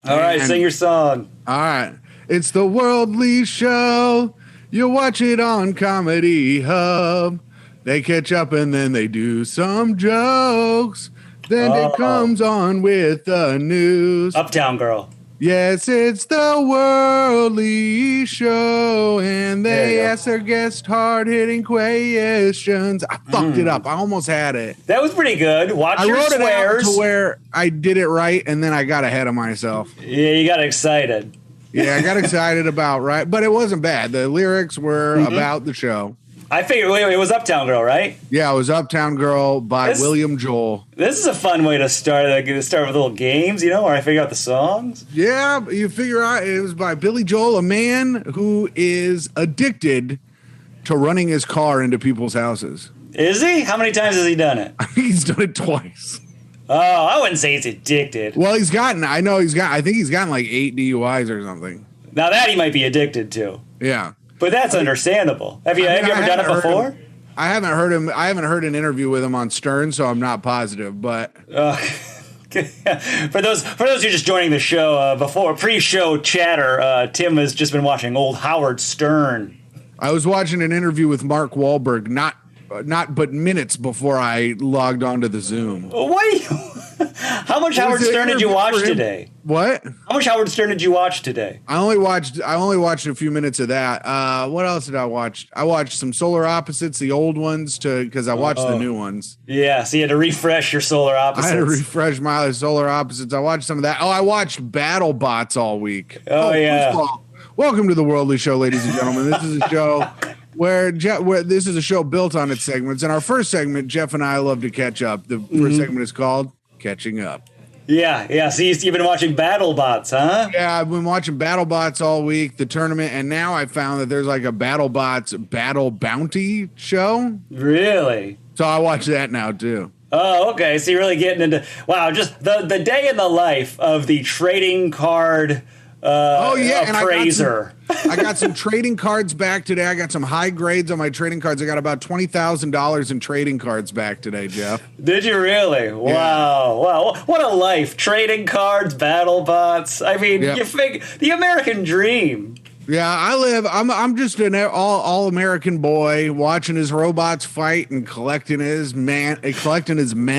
All right, sing your song. All right. It's the Worldly Show. You watch it on Comedy Hub. They catch up and then they do some jokes. Then it comes on with the news. Uptown Girl. Yes, it's the Worldly Show, and they ask their guest hard-hitting questions. I fucked it up. I almost had it. That was pretty good. Watch your swears. I wrote it out to where I did it right, and then I got ahead of myself. Yeah, you got excited. Yeah, I got excited about right, but it wasn't bad. The lyrics were about the show. I figured it was Uptown Girl, right? Yeah, it was Uptown Girl by William Joel. This is a fun way to start. Start with little games, where I figure out the songs. Yeah, you figure out it was by Billy Joel, a man who is addicted to running his car into people's houses. Is he? How many times has he done it? I think he's done it twice. Oh, I wouldn't say he's addicted. Well, I think he's gotten like 8 DUIs or something. Now that he might be addicted to. Yeah. But that's understandable. Have you ever done it before? I haven't heard him. I haven't heard an interview with him on Stern, so I'm not positive. But for those who are just joining the show, before pre-show chatter, Tim has just been watching old Howard Stern. I was watching an interview with Mark Wahlberg, but minutes before I logged onto the Zoom. How much Howard Stern did you watch today? What? How much Howard Stern did you watch today? I only watched a few minutes of that. What else did I watch? I watched some Solar Opposites, the old ones, because I watched the new ones. Yeah, so you had to refresh your Solar Opposites. I had to refresh my Solar Opposites. I watched some of that. Oh, I watched BattleBots all week. Oh yeah. First of all, welcome to the Worldly Show, ladies and gentlemen. This is a show where this is a show built on its segments. In our first segment, Jeff and I love to catch up. The first segment is called Catching Up. Yeah. So you've been watching BattleBots, huh? Yeah, I've been watching BattleBots all week, the tournament, and now I found that there's like a BattleBots Battle Bounty show. Really? So I watch that now too. Oh, okay. So you're really getting into just the day in the life of the trading card appraiser. I got some trading cards back today. I got some high grades on my trading cards. I got about $20,000 in trading cards back today, Jeff. Did you really? Wow. Yeah. Wow. What a life. Trading cards, BattleBots. I mean, you think the American dream. Yeah, I'm just an all American boy watching his robots fight and collecting his men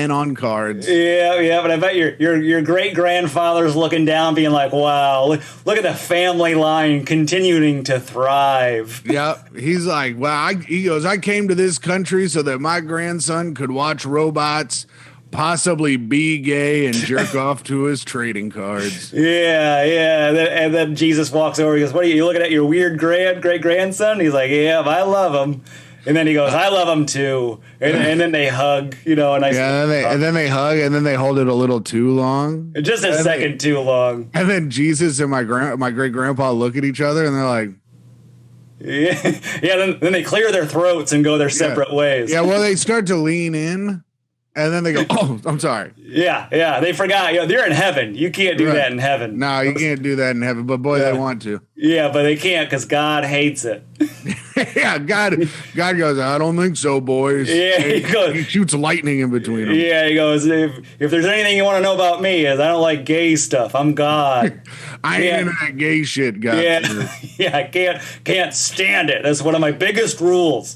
on cards. Yeah, but I bet your great grandfather's looking down, being like, "Wow, look at the family line continuing to thrive." Yep, he's like, "Wow." He goes, "I came to this country so that my grandson could watch robots possibly be gay and jerk off to his trading cards." Yeah. And then Jesus walks over. He goes, "What are you looking at? Your weird great grandson?" He's like, "Yeah, I love him." And then he goes, "I love him too." And then they hug, and then they hug, and then they hold it a little too long, just a second too long. And then Jesus and my great grandpa look at each other, and they're like, "Yeah." Then they clear their throats and go their separate ways. Yeah. Well, they start to lean in. And then they go, "Oh, I'm sorry." Yeah. They forgot. They're in heaven. You can't do that in heaven. No, you can't do that in heaven. But boy, they want to. Yeah, but they can't because God hates it. Yeah, God goes, "I don't think so, boys." Yeah, he shoots lightning in between them. Yeah, he goes, if there's anything you want to know about me, is I don't like gay stuff. I'm God. I ain't into that gay shit, God. Yeah, I can't stand it. That's one of my biggest rules.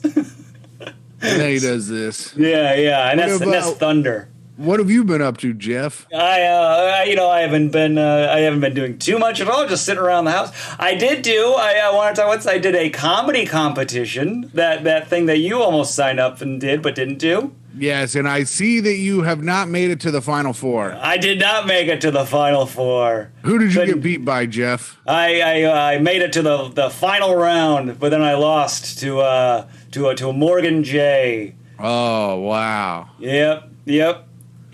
And then he does this. Yeah, and that's thunder. What have you been up to, Jeff? I haven't been doing too much at all. Just sitting around the house. I did I did a comedy competition. That thing that you almost signed up and did, but didn't do. Yes, and I see that you have not made it to the Final Four. I did not make it to the Final Four. Who did you get beat by, Jeff? I made it to the final round, but then I lost to a Morgan J. Oh, wow. Yep.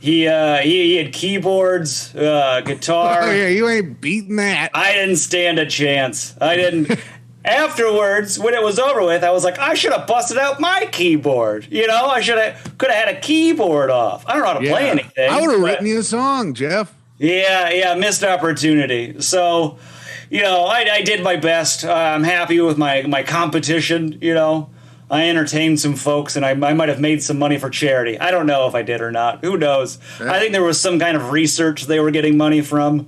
He had keyboards, guitar. Oh, yeah, you ain't beating that. I didn't stand a chance. I didn't. Afterwards, when it was over with, I was like, I should have busted out my keyboard. Could have had a keyboard off. I don't know how to play anything. I would have written you a song, Jeff. Yeah, missed opportunity. So, I did my best. I'm happy with my competition. I entertained some folks, and I might have made some money for charity. I don't know if I did or not. Who knows? Yeah. I think there was some kind of research they were getting money from.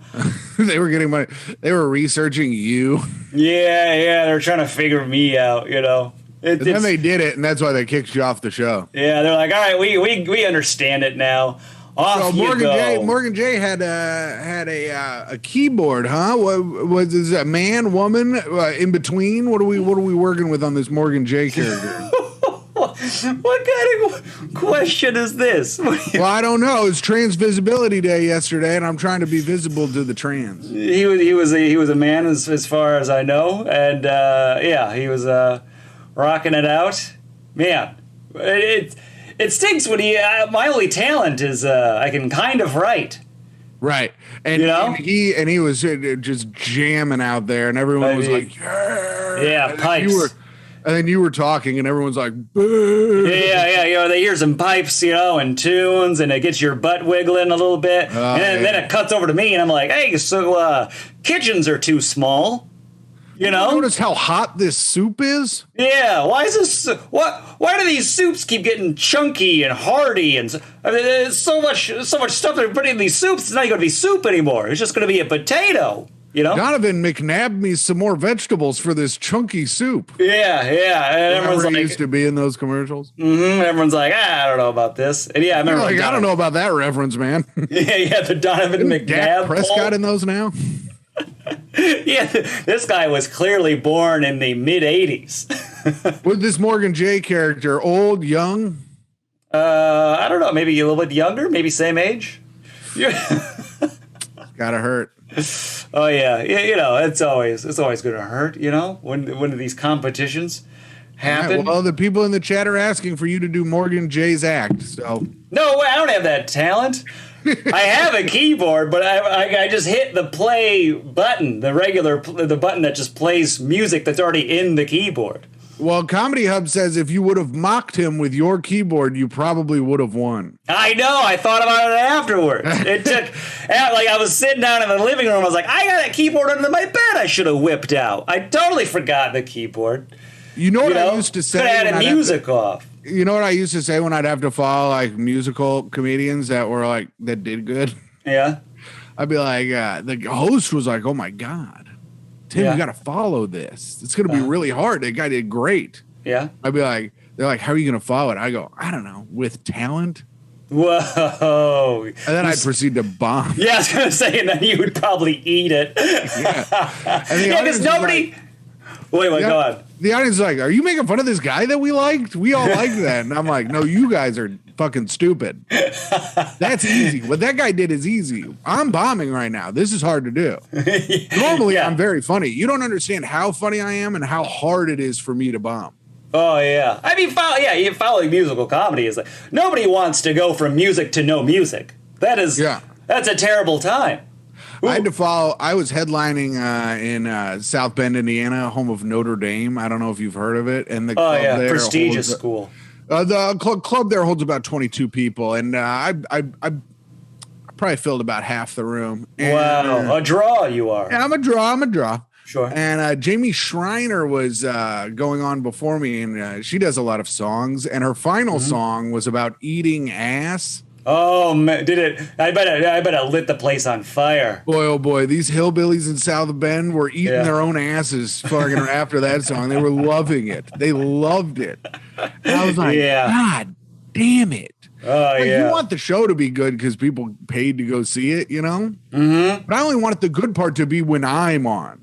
They were getting money. They were researching you. Yeah, they were trying to figure me out, you know. And then they did it, and that's why they kicked you off the show. Yeah, they're like, all right, we understand it now. Off So you go. Morgan J had a keyboard, huh? Was is a man, woman, in between? What are we working with on this Morgan J character? What kind of question is this? Well, I don't know. It's Trans Visibility Day yesterday, and I'm trying to be visible to the trans. He was a man as far as I know, and he was rocking it out. Man, it stinks when my only talent is I can kind of write. Right, and you know? and he was just jamming out there, and everyone was like, yeah, pipes. And then you were talking, and everyone's like, boo. Yeah. You know, they hear some pipes, you know, and tunes, and it gets your butt wiggling a little bit. And then it cuts over to me, and I'm like, hey, so kitchens are too small. You know? Notice how hot this soup is? Yeah. Why is this? Why do these soups keep getting chunky and hearty? And I mean, there's so much stuff they're putting in these soups. It's not going to be soup anymore. It's just going to be a potato. You know? Donovan McNabbed me some more vegetables for this chunky soup. Yeah. And everyone's like, used to be in those commercials. Mm-hmm. Everyone's like, I don't know about this. And yeah, I remember. Like, I don't know about that reference, man. Yeah, the Donovan McNabb. Dak Prescott in those now. Yeah, this guy was clearly born in the mid '80s. With this Morgan J character, old, young? I don't know. Maybe a little bit younger. Maybe same age. Gotta hurt. Oh yeah. You know, it's always going to hurt. You know, when these competitions happen. Right, well, the people in the chat are asking for you to do Morgan J's act. So no way, I don't have that talent. I have a keyboard, but I just hit the play button, the button that just plays music that's already in the keyboard. Well, Comedy Hub says if you would have mocked him with your keyboard, you probably would have won. I know. I thought about it afterwards. It took, like, I was sitting down in the living room. I was like, I got a keyboard under my bed I should have whipped out. I totally forgot the keyboard. You know what I used to say? Could have had music off. You know what I used to say when I'd have to follow, like, musical comedians that did good? Yeah. I'd be like, the host was like, oh, my God. Tim, you got to follow this. It's going to be really hard. That guy did great. Yeah. I'd be like, they're like, how are you going to follow it? I go, I don't know, with talent. Whoa. And then I'd proceed to bomb. Yeah, I was going to say, and then you would probably eat it. Yeah. Yeah, because nobody... Wait, go on. The audience is like, are you making fun of this guy that we liked? We all liked that. And I'm like, no, you guys are fucking stupid. That's easy. What that guy did is easy. I'm bombing right now. This is hard to do. Normally, I'm very funny. You don't understand how funny I am and how hard it is for me to bomb. Oh, yeah. I mean, following musical comedy is like, nobody wants to go from music to no music. That's a terrible time. Ooh. I had to follow. I was headlining in South Bend, Indiana, home of Notre Dame. I don't know if you've heard of it. And the club there prestigious school. The club there holds about 22 people, and I probably filled about half the room. And, wow, a draw you are. Yeah, I'm a draw. Sure. And Jamie Schreiner was going on before me, and she does a lot of songs. And her final song was about eating ass. Oh, man, did it? I bet it lit the place on fire. Boy, oh boy, these hillbillies in South Bend were eating their own asses fucking after that song. They were loving it. They loved it. And I was like, God damn it. Oh, yeah. You want the show to be good because people paid to go see it, you know? Mm-hmm. But I only want the good part to be when I'm on.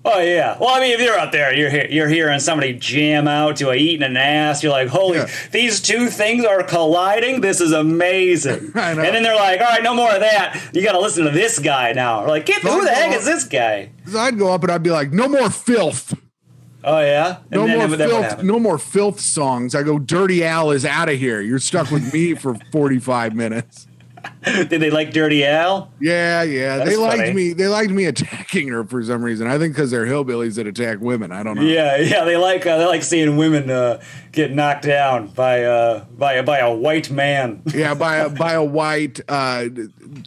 Oh, yeah. Well, I mean, if you're out there, you're hearing somebody jam out to eating an ass. You're like, holy, these two things are colliding. This is amazing. I know. And then they're like, all right, no more of that. You got to listen to this guy now. We're like, who the heck is this guy? So I'd go up and I'd be like, no more filth. Oh, yeah? No more filth songs. I go, Dirty Al is out of here. You're stuck with me for 45 minutes. Did they like Dirty Al? Yeah. That's they liked funny. me. They liked me attacking her for some reason. I think because they're hillbillies that attack women. I don't know. Yeah. They like seeing women get knocked down by a white man. Yeah, by a white,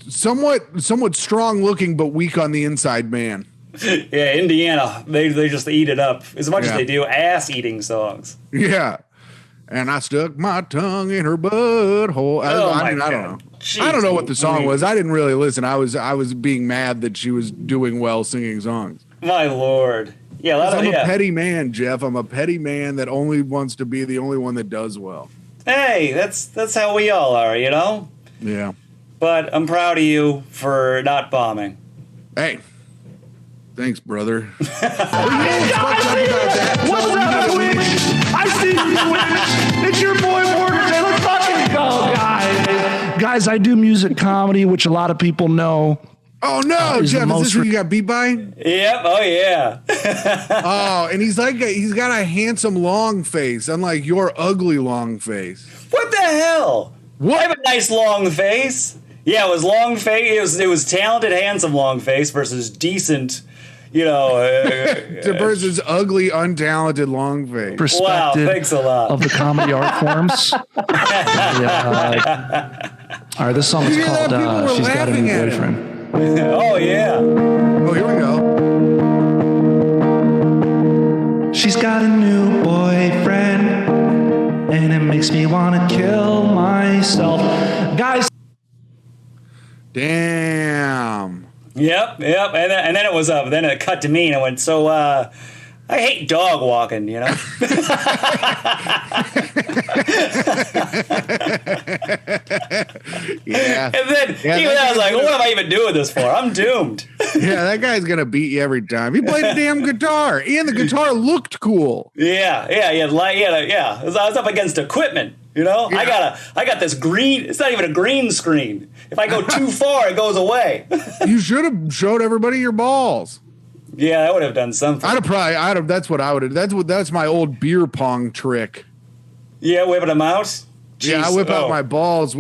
somewhat strong looking but weak on the inside man. Yeah, Indiana, they just eat it up as much as Yeah. they do ass-eating songs. Yeah. And I stuck my tongue in her butthole. Oh, I my don't know. God. I don't know what the song Jeez was. I didn't really listen. I was being mad that she was doing well singing songs. My lord. Yeah, a lot of, I'm a yeah. petty man, Jeff. I'm a petty man that only wants to be the only one that does well. Hey, that's how we all are, you know? Yeah. But I'm proud of you for not bombing. Hey. Thanks, brother. What's up, Witch? I see you, Witch. It's your boy Morgan. Hey, let's fucking go, guys. Guys, I do music comedy, which a lot of people know. Oh no, is the Jeff! Is most this who you got beat by? Yep, oh yeah. Oh, and he's got a handsome long face, unlike your ugly long face. What the hell? What? I have a nice long face. Yeah, it was long face. It was talented, handsome long face versus decent, you know. Versus ugly, untalented long face. Wow, Perspective thanks a lot. of the comedy art forms. All right, this song is Yeah, called people were She's Got a laughing New at him. Boyfriend. Oh yeah. Oh, here we go. She's got a new boyfriend, and it makes me want to kill myself. Guys, Damn. Yep. And then it was up. Then it cut to me and it went, so I hate dog walking, you know? Yeah. And then Yeah, even that I was like, guy's what am I even doing this for? I'm doomed. Yeah, that guy's gonna beat you every time. He played a damn guitar, and the guitar looked cool. Yeah. I was up against equipment, you know? Yeah. I got this green, it's not even a green screen. If I go too far, it goes away. You should have showed everybody your balls. Yeah, I would have done something. That's what I would have. That's my old beer pong trick. Yeah, whipping them out. Yeah, I Jeez, whip out oh. my balls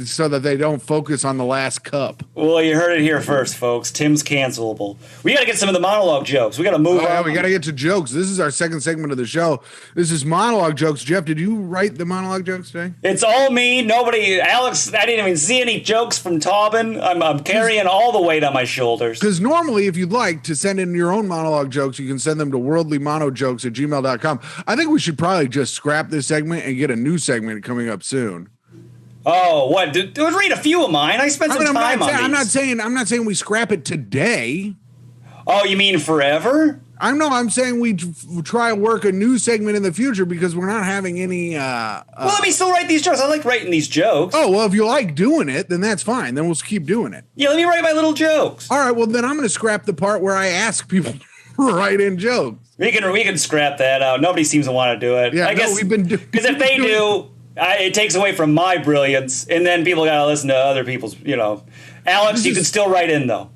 so that they don't focus on the last cup. Well, you heard it here first, folks. Tim's cancelable. We got to get some of the monologue jokes. We got to move Oh, on. yeah, we got to get to jokes. This is our second segment of the show. This is monologue jokes. Jeff, did you write the monologue jokes today? It's all me. Nobody. Alex, I didn't even see any jokes from Taubin. I'm carrying all the weight on my shoulders. Because normally, if you'd like to send in your own monologue jokes, you can send them to worldlymonojokes@gmail.com. I think we should probably just scrap this segment and get a new segment coming up soon. Oh, what? Dude, read a few of mine. I spent some time on these. I'm not saying we scrap it today. Oh, you mean forever? I'm saying we try to work a new segment in the future because we're not having any. Well, let me still write these jokes. I like writing these jokes. Oh, well, if you like doing it, then that's fine. Then we'll keep doing it. Yeah, let me write my little jokes. All right, well, then I'm going to scrap the part where I ask people to write in jokes. We can scrap that out. Nobody seems to want to do it. Yeah, I no, guess we've been because if they do, it takes away from my brilliance, and then people got to listen to other people's. You know, Alex, you can still write in though.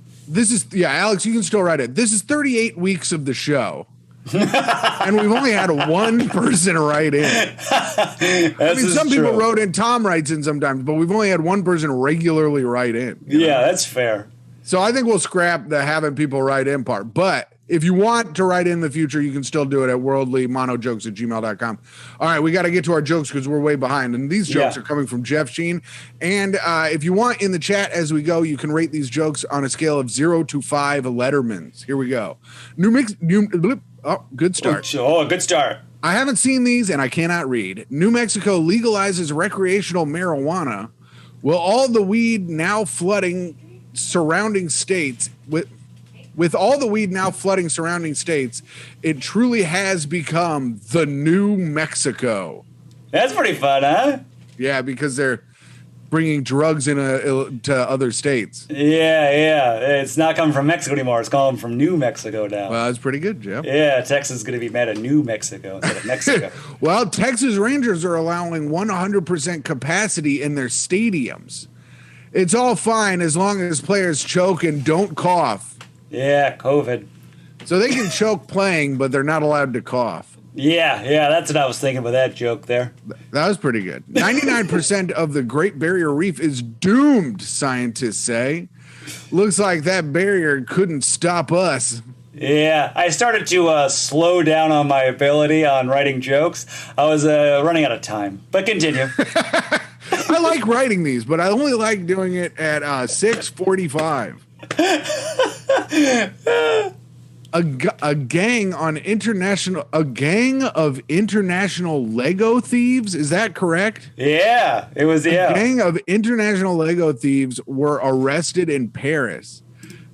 Alex, you can still write it. This is 38 weeks of the show. And we've only had one person write in. Some people wrote in. Tom writes in sometimes, but we've only had one person regularly write in. Yeah, that's fair. So I think we'll scrap the having people write in part. But if you want to write in the future, you can still do it at worldlymonojokes@gmail.com. All right, we got to get to our jokes because we're way behind. And these jokes are coming from Jeff Sheen. And if you want in the chat as we go, you can rate these jokes on a scale of 0 to 5 Lettermans. Here we go. Good start. Oh, good start. I haven't seen these and I cannot read. New Mexico legalizes recreational marijuana. Will all the weed now flooding surrounding states with all the weed now flooding surrounding states, it truly has become the new Mexico. That's pretty fun, huh? Yeah, because they're bringing drugs to other states. Yeah. It's not coming from Mexico anymore. It's coming from New Mexico now. Well, that's pretty good, Jeff. Yeah, Texas is going to be mad at New Mexico instead of Mexico. Well, Texas Rangers are allowing 100% capacity in their stadiums. It's all fine as long as players choke and don't cough. Yeah, COVID. So they can choke playing, but they're not allowed to cough. Yeah, that's what I was thinking with that joke there. That was pretty good. 99% of the Great Barrier Reef is doomed, scientists say. Looks like that barrier couldn't stop us. Yeah, I started to slow down on my ability on writing jokes. I was running out of time, but continue. I like writing these, but I only like doing it at 6:45. a gang of international Lego thieves. Is that correct? Yeah, it was. Yeah, A gang of international Lego thieves were arrested in Paris.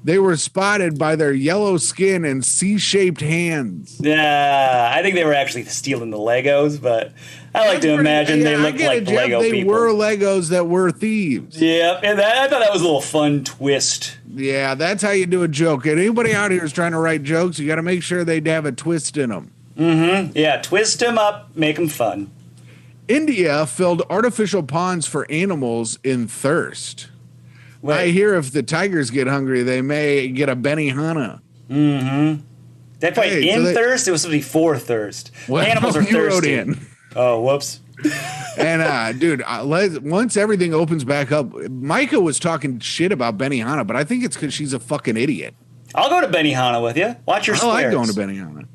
They were spotted by their yellow skin and C-shaped hands. yeah. I think they were actually stealing the Legos, but I like to imagine they looked like Jeff, Lego they people. were Legos that were thieves. Yeah, and I thought that was a little fun twist. Yeah, that's how you do a joke. And anybody out here is trying to write jokes, you got to make sure they have a twist in them. Yeah, twist them up, make them fun. India filled artificial ponds for animals in thirst. Wait, I hear if the tigers get hungry, they may get a Benihana. they put Hey, in so they- thirst. It was supposed to be for thirst. Well, Animals are you wrote thirsty. in. Oh, whoops. And dude, once everything opens back up, Micah was talking shit about Benihana, but I think it's because she's a fucking idiot. I'll go to Benihana with you. Watch your I squares. like going to Benihana.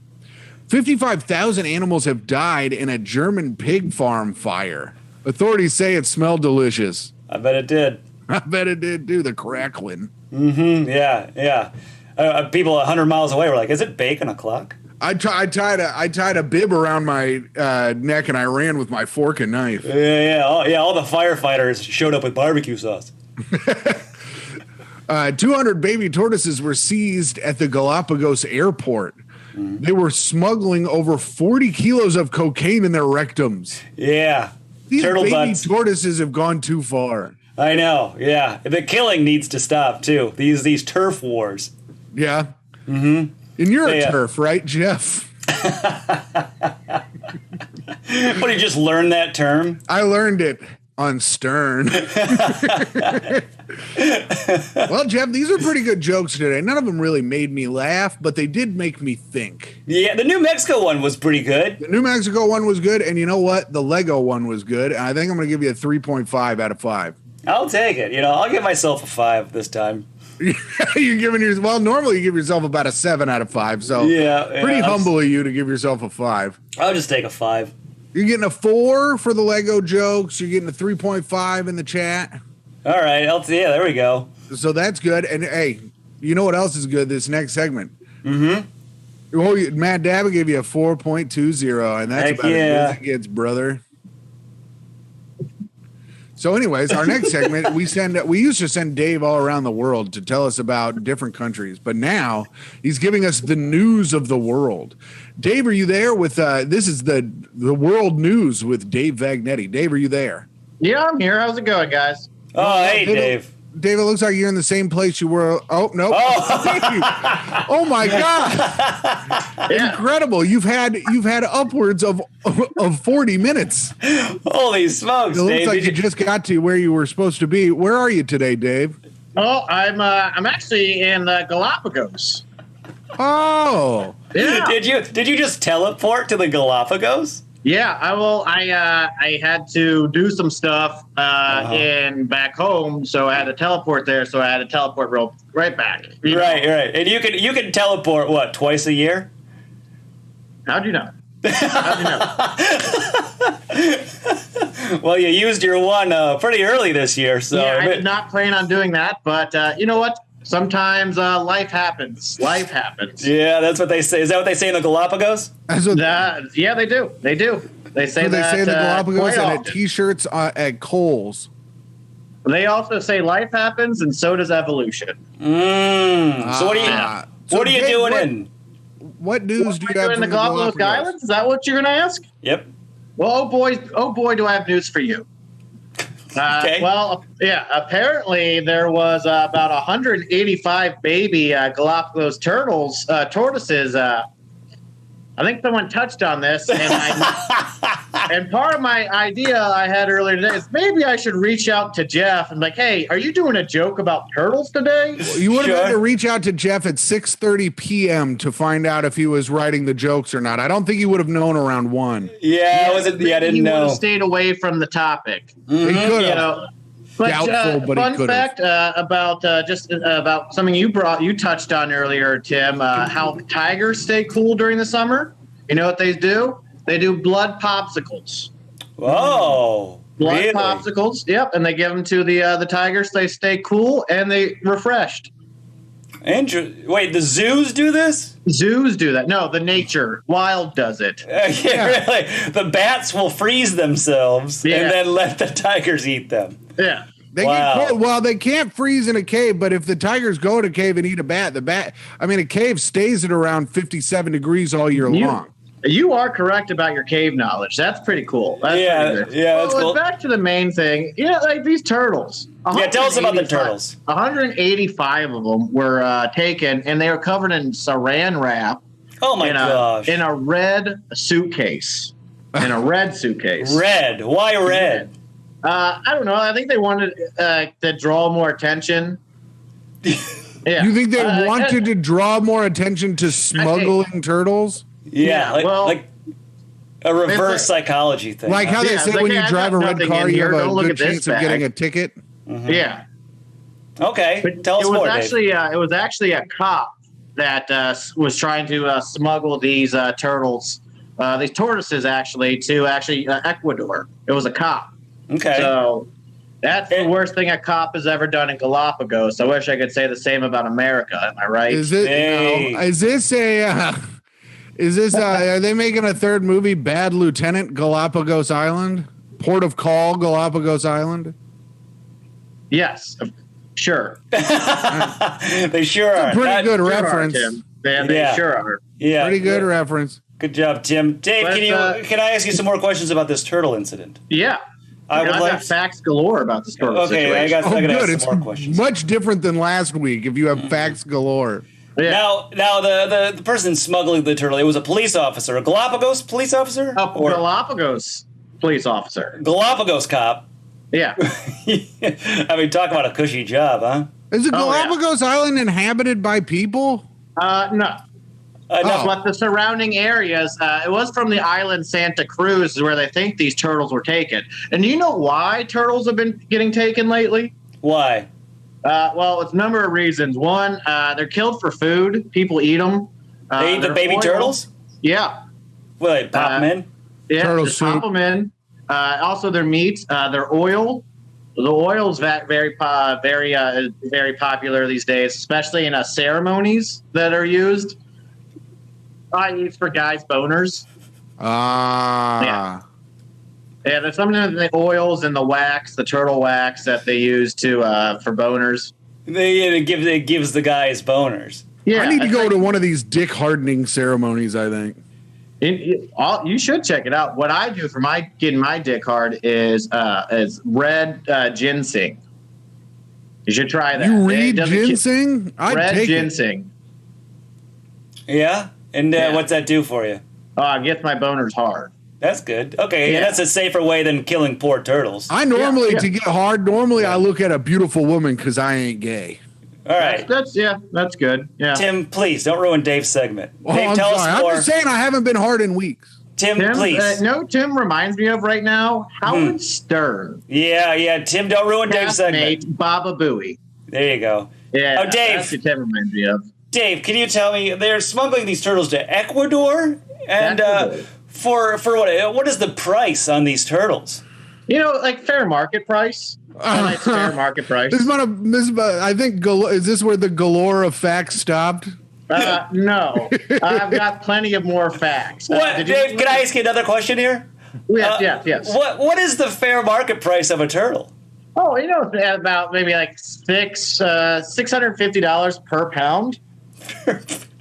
55,000 animals have died in a German pig farm fire. Authorities say it smelled delicious. I bet it did. I bet it did do the crackling. Yeah, yeah. People 100 miles away were like, "Is it bacon o'clock?" I tied a bib around my neck and I ran with my fork and knife. Yeah. All the firefighters showed up with barbecue sauce. 200 baby tortoises were seized at the Galapagos airport. They were smuggling over 40 kilos of cocaine in their rectums. Yeah. These Turtle baby butts. tortoises have gone too far. I know. Yeah. The killing needs to stop too. These turf wars. Yeah. Mm-hmm. And you're Yeah. a turf, right, Jeff? What, did you just learn that term? I learned it on Stern. Well, Jeff, these are pretty good jokes today. None of them really made me laugh, but they did make me think. Yeah, the New Mexico one was pretty good. The New Mexico one was good, and you know what? The Lego one was good. And I think I'm going to give you a 3.5 out of 5. I'll take it. I'll give myself a 5 this time. You're giving yourself, well, normally you give yourself about a 7 out of 5. So Yeah, pretty yeah, humble of you to give yourself a 5. I'll just take a 5. You're getting a 4 for the Lego jokes. You're getting a 3.5 in the chat. All right. Yeah, there we go. So that's good. And hey, you know what else is good? This next segment. Mm-hmm. Well, Matt Dabba gave you a 4.20, and that's Heck about yeah. as good as it gets, brother. So, anyways, our next segment, we used to send Dave all around the world to tell us about different countries, but now he's giving us the news of the world. Dave, are you there with this is the world news with Dave Vagnetti. Dave, are you there? Yeah, I'm here. How's it going, guys? Oh, hey, Dave. Dave, it looks like you're in the same place you were. Oh, no. Oh my God. Yeah. Incredible. You've had upwards of 40 minutes. Holy smokes, It looks Dave. like you just got to where you were supposed to be. Where are you today, Dave? Oh, I'm actually in Galapagos. Oh. Yeah. Did you just teleport to the Galapagos? Yeah, I had to do some stuff in back home, so I had to teleport there. So I had to teleport right back. Right. And you can teleport what, twice a year? How'd you know? How'd you know? Well, you used your one pretty early this year, so Yeah, I did not plan on doing that, but you know what? Sometimes life happens. Life happens. Yeah, that's what they say. Is that what they say in the Galapagos? That's what Yeah, they do. They do. They say they that say in the Galapagos quite and at often. T-shirts at Kohl's. They also say life happens, and so does evolution. So what are you Dave, doing in? What news do you have in from the Galapagos Islands? Is that what you're going to ask? Yep. Well, oh boy, do I have news for you. Okay. Well, yeah. Apparently, there was about 185 baby Galapagos tortoises. I think someone touched on this, and and part of my idea I had earlier today is maybe I should reach out to Jeff and like, hey, are you doing a joke about turtles today? You would have Sure. had to reach out to Jeff at 6:30 p.m. to find out if he was writing the jokes or not. I don't think he would have known around 1. Yeah, I wasn't. Yeah, I didn't He would know. have stayed away from the topic. He could You have. know. But Doubtful, but he fun could've. fact about something you touched on earlier, Tim. How tigers stay cool during the summer. You know what they do? They do blood popsicles. Whoa. Blood Really? popsicles. Yep, and they give them to the tigers. They stay cool and they refreshed. Wait, the zoos do this? Zoos do that. No, the nature wild does it. Really? The bats will freeze themselves and then let the tigers eat them. Yeah. They get cold. Well, they can't freeze in a cave, but if the tigers go to a cave and eat a cave stays at around 57 degrees all year long. You are correct about your cave knowledge. That's pretty cool. That's pretty good. That's cool. Back to the main thing. Like these turtles. Yeah, tell us about the turtles. 185 of them were taken, and they were covered in saran wrap. Oh my gosh! In a red suitcase. Red? Why red? I don't know. I think they wanted to draw more attention. Yeah. You think they wanted to draw more attention to smuggling turtles? Yeah, like a reverse psychology thing. Like how they say when you drive a red car, you have a good chance of getting a ticket. Mm-hmm. Yeah. Okay, tell us more, Dave. It was actually a cop that was trying to smuggle these turtles, these tortoises, to Ecuador. It was a cop. Okay. So that's the worst thing a cop has ever done in Galapagos. I wish I could say the same about America. Am I right? Are they making a third movie, Bad Lieutenant, Galapagos Island? Port of Call, Galapagos Island? Yes, sure. They sure are. Pretty good reference. They sure are. Yeah. Pretty good reference. Good job, Tim. Dave, can I ask you some more questions about this turtle incident? Yeah. I've got facts galore about this turtle situation. I got some more questions. Much different than last week if you have facts galore. Yeah. Now the person smuggling the turtle, it was a police officer, a Galapagos police officer? Galapagos police officer. Galapagos cop. Yeah. I mean, talk about a cushy job, huh? Is the Galapagos Island inhabited by people? No. But the surrounding areas, it was from the island Santa Cruz where they think these turtles were taken. And do you know why turtles have been getting taken lately? Why? Well, it's a number of reasons. One, they're killed for food. People eat them. They eat the baby turtles? Yeah. Well, they pop them in? Yeah, just pop them in. Also, their meat, their oil. The oil is very popular these days, especially in ceremonies that are used. It's for guys' boners. Yeah, there's some of the oils and the wax, the turtle wax that they use for boners. It gives the guys boners. Yeah, I need to go to one of these dick hardening ceremonies, I think. You should check it out. What I do for getting my dick hard is red ginseng. You should try that. You read ginseng? Red ginseng. Yeah? And what's that do for you? It gets my boners hard. That's good. Okay, yeah. That's a safer way than killing poor turtles. I normally, to get hard, I look at a beautiful woman because I ain't gay. All right. That's good. Yeah. Tim, please, don't ruin Dave's segment. Dave, I'm just saying I haven't been hard in weeks. Tim, please. Tim reminds me of right now Howard Stern. Yeah. Tim, don't ruin Dave's segment. Baba Booey. There you go. Yeah. Oh, Dave. That's what Tim reminds me of. Dave, can you tell me, they're smuggling these turtles to Ecuador? And for what? What is the price on these turtles? Like fair market price. Fair market price. I think, is this where the galore of facts stopped? No. I've got plenty of more facts. Dave, can I ask you another question here? Yes. What is the fair market price of a turtle? Oh, about maybe like $650 per pound.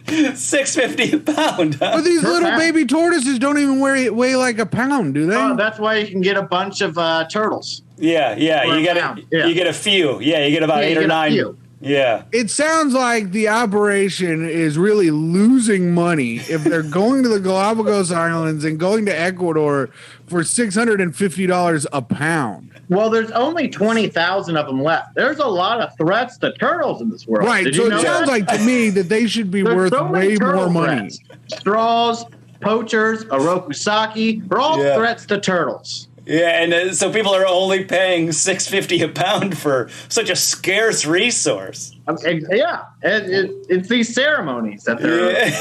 $650 a pound. Huh? But these baby tortoises don't even weigh like a pound, do they? Oh, that's why you can get a bunch of turtles. Yeah. You get a few. Yeah, you get about 8 or 9. Yeah. It sounds like the operation is really losing money if they're going to the Galapagos Islands and going to Ecuador for $650 a pound. Well, there's only 20,000 of them left. There's a lot of threats to turtles in this world. Right. So it sounds like to me that they should be worth way more money. Straws, poachers, Orokusaki, are all threats to turtles. Yeah, and so people are only paying $650 a pound for such a scarce resource. It's these ceremonies that they're.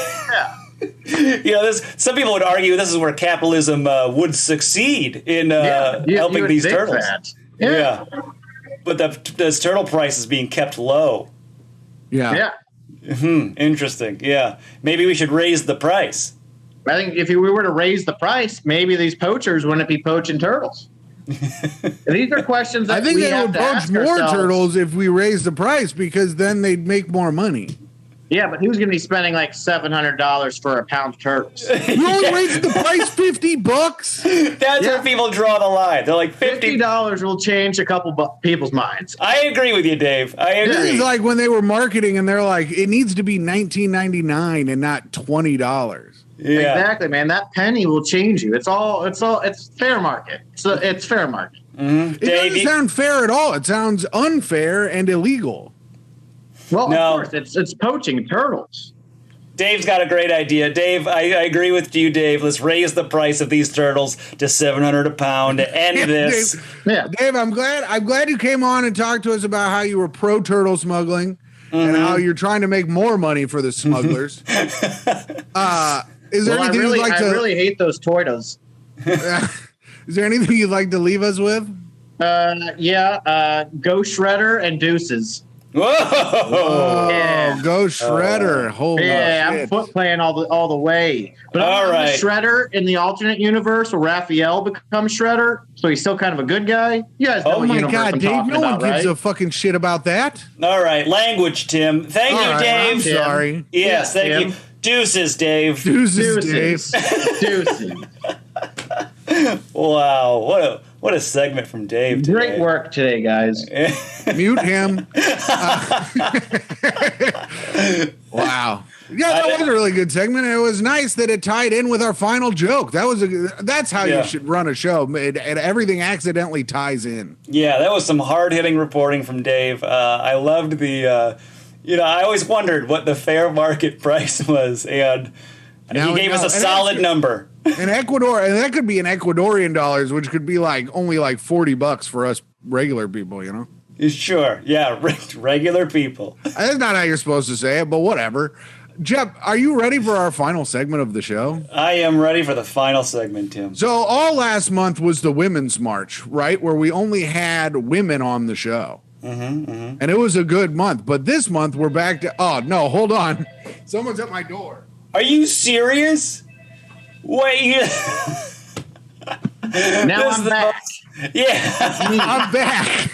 Some people would argue this is where capitalism would succeed in helping these turtles. Yeah. But this turtle price is being kept low. Yeah. Interesting. Yeah. Maybe we should raise the price. I think if we were to raise the price, maybe these poachers wouldn't be poaching turtles. These are questions that I think we they have would to poach ask more ourselves. turtles if we raised the price because then they'd make more money. Yeah, but who's going to be spending like $700 for a pound of turtles? You only raised the price $50. That's where people draw the line. They're like $50 will change a couple people's minds. I agree with you, Dave. I This agree. is like when they were marketing and they're like, it needs to be $19.99 and not $20. Yeah. Exactly, man. That penny will change you. It's fair market. So it's fair market. It Dave, doesn't sound fair at all. It sounds unfair and illegal. Well, No. of course, it's poaching turtles. Dave's got a great idea. Dave, I agree with you, Dave. Let's raise the price of these turtles to $700 a pound to end this. Yeah. Dave, I'm glad you came on and talked to us about how you were pro turtle smuggling and how you're trying to make more money for the smugglers. Is there Well, anything you'd like I to really hate those toitos. Is there anything you'd like to leave us with? Go Shredder and Deuces. Whoa! Oh, Yeah. go Shredder. Holy Yeah, I'm shit. foot playing all the way. But All I'm right. the Shredder in the alternate universe where Raphael becomes Shredder, so he's still kind of a good guy. You guys know Oh what my universe God, I'm Dave, talking no one about, gives right? a fucking shit about that. All right, language, Tim. Thank All you, right, I'm Dave. sorry. Yes, Yeah, thank Tim. you. Deuces, Dave. Deuces, Dave. Deuces. Wow, what a segment from Dave today. Great work today, guys. Mute him. Wow. Yeah, that was a really good segment. It was nice that it tied in with our final joke. That's how Yeah. you should run a show. And everything accidentally ties in. Yeah, that was some hard-hitting reporting from Dave. I loved the, I always wondered what the fair market price was, and Now he we gave us know. a And solid that's- number. In Ecuador, and that could be in Ecuadorian dollars, which could be like only like $40 for us regular people, you know? Sure, yeah, regular people. That's not how you're supposed to say it, but whatever. Jeff, are you ready for our final segment of the show? I am ready for the final segment, Tim. So all last month was the Women's March, right? Where we only had women on the show. And it was a good month. But this month we're back to, oh, no, hold on. Someone's at my door. Are you serious? Wait. Now I'm back. Yeah. I'm back.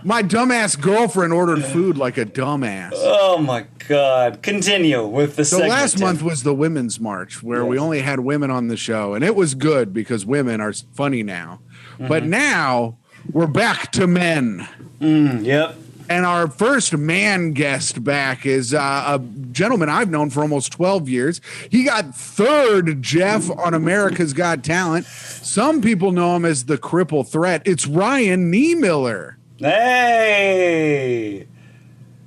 My dumbass girlfriend ordered food like a dumbass. Oh my God. Continue with the So segment. last Tim. month was the Women's March, where we Yes. only had women on the show, and it was good because women are funny now. But now we're back to men. Yep. And our first man guest back is a gentleman I've known for almost 12 years. He got third Jeff on America's Got Talent. Some people know him as the Cripple Threat. It's Ryan Niemiller. Hey.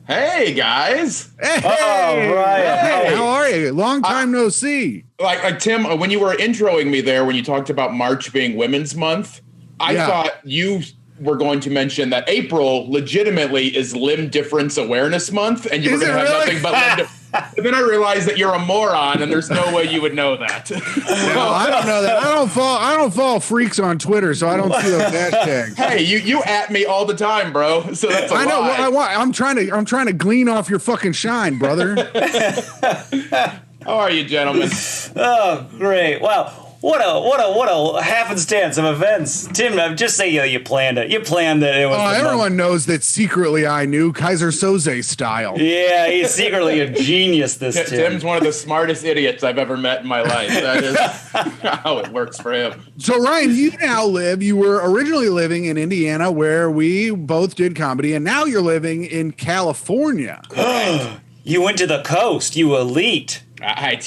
Hey guys! Hey, Oh, Ryan. Hey, how are you? Long time no see. Like Tim, when you were introing me there, when you talked about March being Women's Month, I Yeah. thought you were going to mention that April legitimately is Limb Difference Awareness Month, and you were Is going to it have really? nothing but limb. But then I realized that you're a moron, and there's no way you would know that. No, I don't know that. I don't follow freaks on Twitter, so I don't see those hashtags. Hey, you at me all the time, bro. So that's a I know lie. what I want. I'm trying to glean off your fucking shine, brother. How are you, gentlemen? Oh, great. Wow. What a happenstance of events. Tim, just say you planned it. You planned that it was. Oh, the everyone month. knows that secretly I knew Kaiser Soze style. Yeah, he's secretly a genius, this Tim. Tim's one of the smartest idiots I've ever met in my life. That is how it works for him. So Ryan, you were originally living in Indiana where we both did comedy, and now you're living in California. You went to the coast. You elite.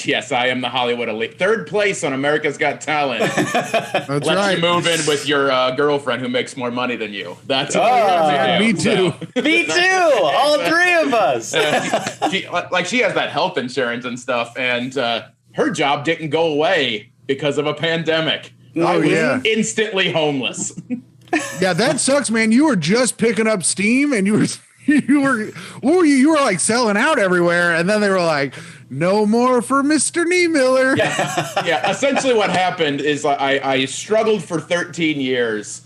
Yes, I am the Hollywood elite. Third place on America's Got Talent. That's Lets right. you move in with your girlfriend who makes more money than you. That's what Oh, Me too. Me too. All three of us. she has that health insurance and stuff, and her job didn't go away because of a pandemic. Oh yeah. Instantly homeless. Yeah, that sucks, man. You were just picking up steam and you were you were like selling out everywhere, and then they were like, no more for Mr. Niemiller. Yeah, essentially what happened is I struggled for 13 years.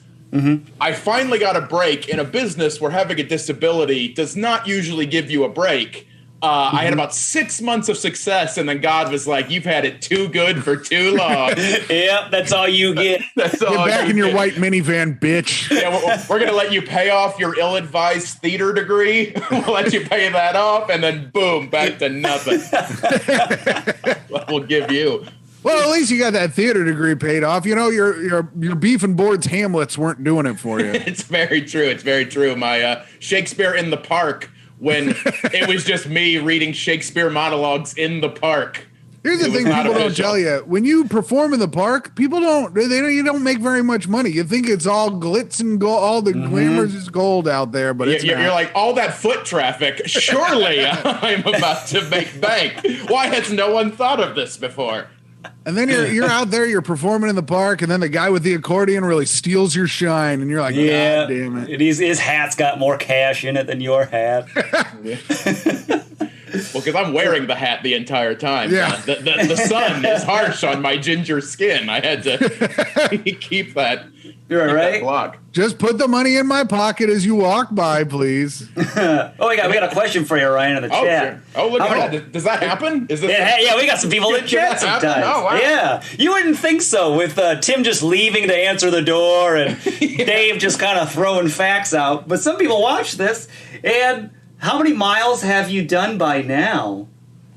I finally got a break in a business where having a disability does not usually give you a break, I had about 6 months of success, and then God was like, "You've had it too good for too long." Yep, that's all you get. That's all Get back you in your get. white minivan, bitch. Yeah, we're going to let you pay off your ill-advised theater degree. We'll let you pay that off, and then boom, back to nothing. We'll give you. Well, at least you got that theater degree paid off. You know, your beef and boards Hamlets weren't doing it for you. It's very true. It's very true. My Shakespeare in the Park, when it was just me reading Shakespeare monologues in the park. Here's the It was thing not people don't official. tell you. When you perform in the park, people don't you don't make very much money. You think it's all glitz and gold, all the glamours is gold out there, but it's You're not. like, all that foot traffic, surely I'm about to make bank. Why has no one thought of this before? And then you're out there, you're performing in the park, and then the guy with the accordion really steals your shine, and you're like, Yeah, God damn it. His hat's got more cash in it than your hat. Well, because I'm wearing the hat the entire time. Yeah. The sun is harsh on my ginger skin. I had to keep that, You're that right. block. Just put the money in my pocket as you walk by, please. Oh, we got a question for you, Ryan, in the Oh, chat. sure. Oh, look How at many- that. Does that happen? Is this? Yeah, we got some people in the chat Can that happen? sometimes. Oh, wow. Yeah, you wouldn't think so with Tim just leaving to answer the door and Dave just kind of throwing facts out. But some people watch this, and how many miles have you done by now?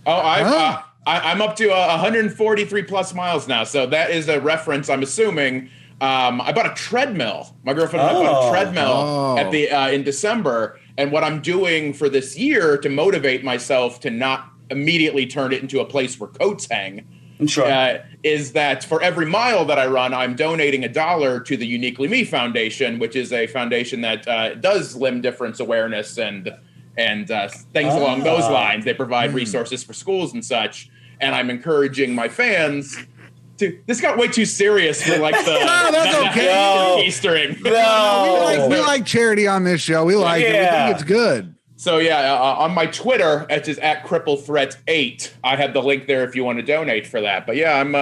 Oh, Huh? I'm up to 143 plus miles now. So that is a reference, I'm assuming. I bought a treadmill. My girlfriend and I bought a treadmill at the in December. And what I'm doing for this year to motivate myself to not immediately turn it into a place where coats hang Sure. is that for every mile that I run, I'm donating $1 to the Uniquely Me Foundation, which is a foundation that does limb difference awareness and things along those lines. They provide resources for schools and such. And I'm encouraging my fans to. This got way too serious for like the No, that's okay. Eastering. We like charity on this show. We like it. We Yeah. think it's good. So yeah, on my Twitter, it is at CrippleThreat8. I have the link there if you want to donate for that. But yeah, I'm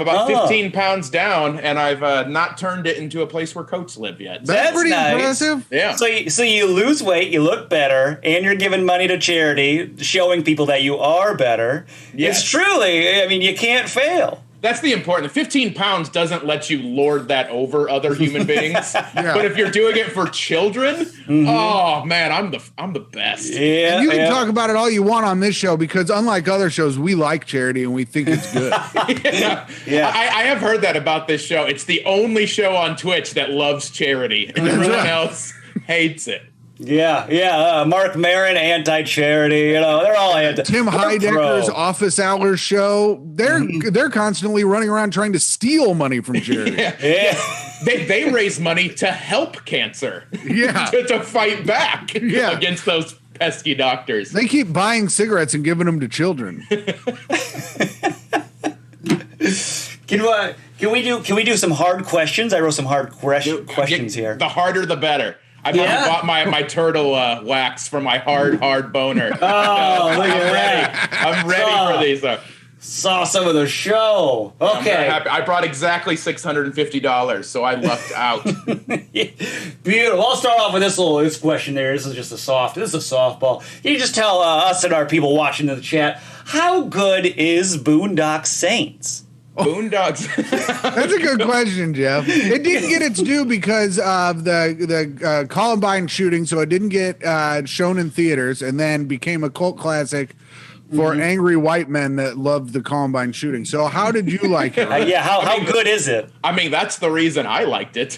about 15 pounds down, and I've not turned it into a place where coats live yet. That's pretty nice. impressive. Yeah. So you lose weight, you look better, and you're giving money to charity, showing people that you are better. Yes. It's truly, I mean, you can't fail. That's the important. 15 pounds doesn't let you lord that over other human beings. But if you're doing it for children, oh man, I'm the best. Yeah, And you can yeah. talk about it all you want on this show because unlike other shows, we like charity and we think it's good. Yeah. I have heard that about this show. It's the only show on Twitch that loves charity. Everyone else hates it. Yeah. Mark Maron, anti-charity. You know, they're all anti. Tim they're Heidecker's pro. Office Hours show, they're constantly running around trying to steal money from charity. Yeah. They raise money to help cancer. Yeah. to fight back Yeah. against those pesky doctors. They keep buying cigarettes and giving them to children. Can we do some hard questions? I wrote some hard questions here. The harder, the better. I bought my turtle wax for my hard boner. Oh, look at that. I'm ready for these. Saw some of the show. I'm very Okay. happy. I brought exactly $650, so I lucked out. Beautiful. I'll start off with this question there. This is a softball. Can you just tell us and our people watching in the chat, how good is Boondock Saints? Boondocks. That's a good question, Jeff. It didn't get its due because of the Columbine shooting, so it didn't get shown in theaters, and then became a cult classic for angry white men that loved the Columbine shooting. So, how did you like it? Yeah, how good is it? I mean, that's the reason I liked it.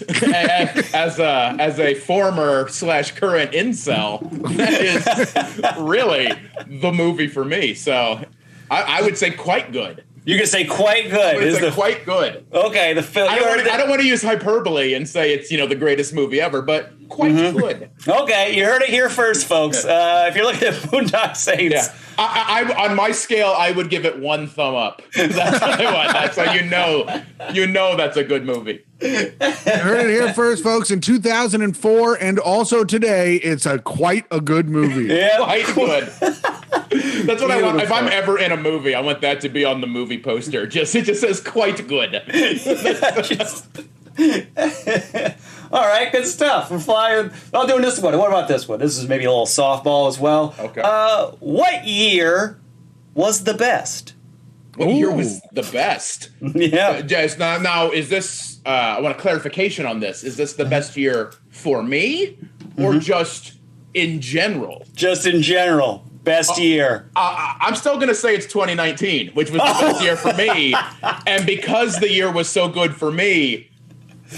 as a former / current incel, that is really the movie for me. So I would say quite good. You can say quite good. I would Is say the quite good. okay? The film. I don't want to use hyperbole and say it's the greatest movie ever, but quite good. Okay, you heard it here first, folks. If you're looking at Boondock Saints, Yeah, I on my scale, I would give it 1 thumb up. That's what I want. That's how you know that's a good movie. You heard it here first, folks. In 2004 and also today, it's quite a good movie. yeah, Quite good. That's what I want. If I'm Beautiful. ever in a movie, I want that to be on the movie poster. It just says quite good. All right, good stuff. We're flying. I'm doing this one. What about this one? This is maybe a little softball as well. Okay. What year was the best? What year was the best? Yeah. Just now, is this? I want a clarification on this. Is this the best year for me, or just in general? Just in general. Best year. I'm still going to say it's 2019, which was the best year for me. And because the year was so good for me,